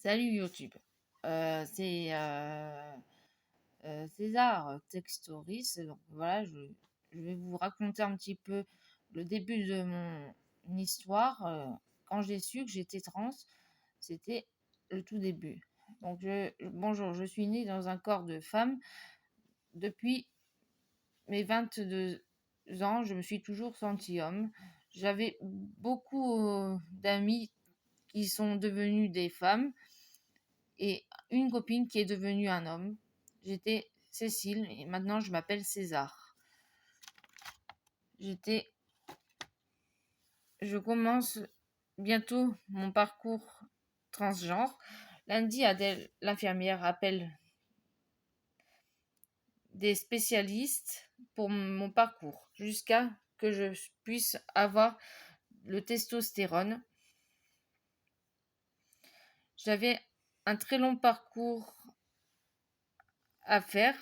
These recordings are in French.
Salut YouTube. C'est César Textoris. Donc voilà, je vais vous raconter un petit peu le début de mon histoire. Quand j'ai su que j'étais trans, c'était le tout début. Donc bonjour, je suis née dans un corps de femme. Depuis mes 22 ans, je me suis toujours sentie homme. J'avais beaucoup d'amis qui sont devenus des femmes et une copine qui est devenue un homme. J'étais Cécile et maintenant je m'appelle César. Je commence bientôt mon parcours transgenre. Lundi, Adèle, l'infirmière, appelle des spécialistes pour mon parcours jusqu'à que je puisse avoir le testostérone. J'avais un très long parcours à faire.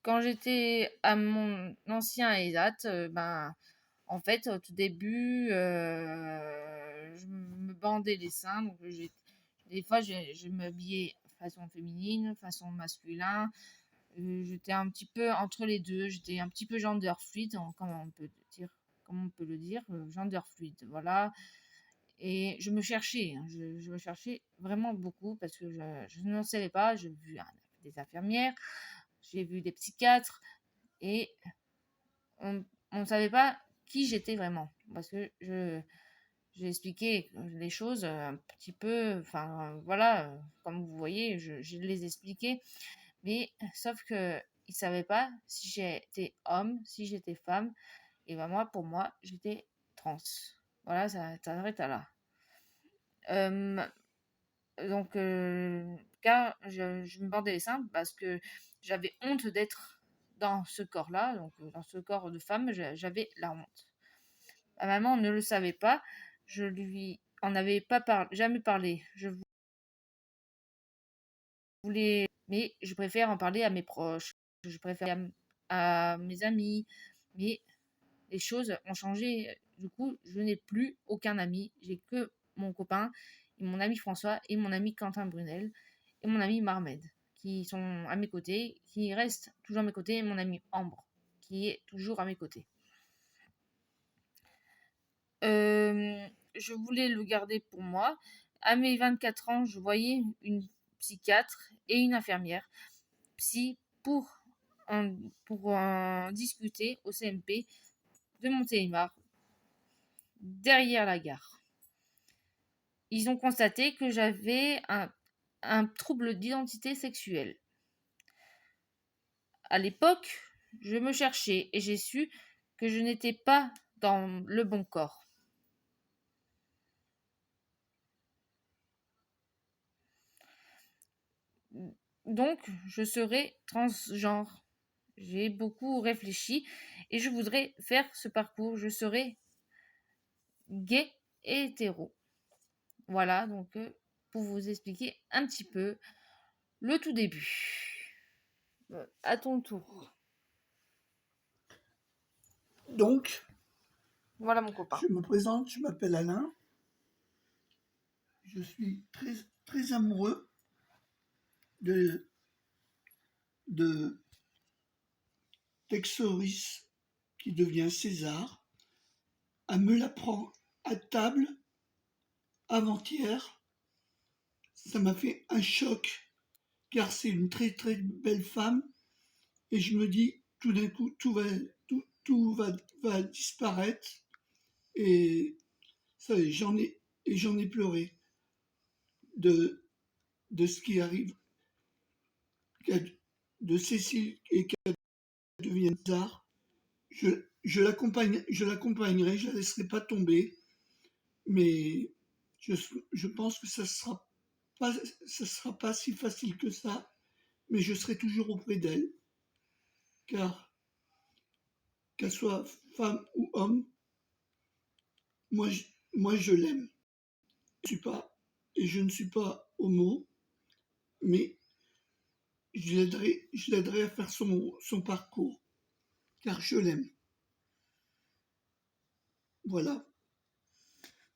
Quand j'étais à mon ancien ESAT, en fait, au tout début, je me bandais les seins. Donc, des fois, je m'habillais façon féminine, façon masculin. J'étais un petit peu entre les deux. J'étais un petit peu gender fluide, comme on peut le dire, gender fluide, voilà. Et je me cherchais, hein, je me cherchais vraiment beaucoup parce que je ne savais pas. J'ai vu des infirmières, j'ai vu des psychiatres et on ne savait pas qui j'étais vraiment. Parce que j'ai expliqué les choses un petit peu, enfin voilà, comme vous voyez, je les expliquais, mais sauf que ils ne savaient pas si j'étais homme, si j'étais femme, et ben moi, pour moi, j'étais trans. Voilà, ça s'arrête à là. Euh, car je me bandais les seins parce que j'avais honte d'être dans ce corps-là, donc dans ce corps de femme, j'avais la honte. Ma maman ne le savait pas, je lui en avais pas jamais parlé. Je voulais, mais je préfère en parler à mes proches, je préfère à mes amis, mais les choses ont changé. Du coup, je n'ai plus aucun ami, j'ai que mon copain, et mon ami François, et mon ami Quentin Brunel, et mon ami Marmed, qui sont à mes côtés, qui restent toujours à mes côtés, et mon ami Ambre, qui est toujours à mes côtés. Je voulais le garder pour moi. À mes 24 ans, je voyais une psychiatre et une infirmière psy pour en discuter au CMP de Montélimar, derrière la gare. Ils ont constaté que j'avais un trouble d'identité sexuelle. À l'époque, je me cherchais et j'ai su que je n'étais pas dans le bon corps. Donc, je serai transgenre. J'ai beaucoup réfléchi et je voudrais faire ce parcours. Je serai gay et hétéro. Voilà, donc pour vous expliquer un petit peu le tout début. À ton tour. Donc, Voilà mon copain. je me présente, je m'appelle Alain. Je suis très, très amoureux de, de Texoris qui devient César. Elle me l'apprend à table avant-hier. Ça m'a fait un choc car c'est une très très belle femme et je me dis tout d'un coup tout va disparaître et ça j'en ai pleuré de, de ce qui arrive de Cécile et qu'elle devienne César. Je l'accompagnerai, je la laisserai pas tomber, mais je pense que ça sera pas si facile que ça, mais je serai toujours auprès d'elle, car qu'elle soit femme ou homme, moi je, moi je l'aime. Je ne suis pas homo, mais je l'aiderai à faire son parcours, car je l'aime. Voilà.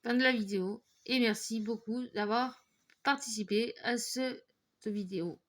Fin de la vidéo et merci beaucoup d'avoir participé à cette vidéo.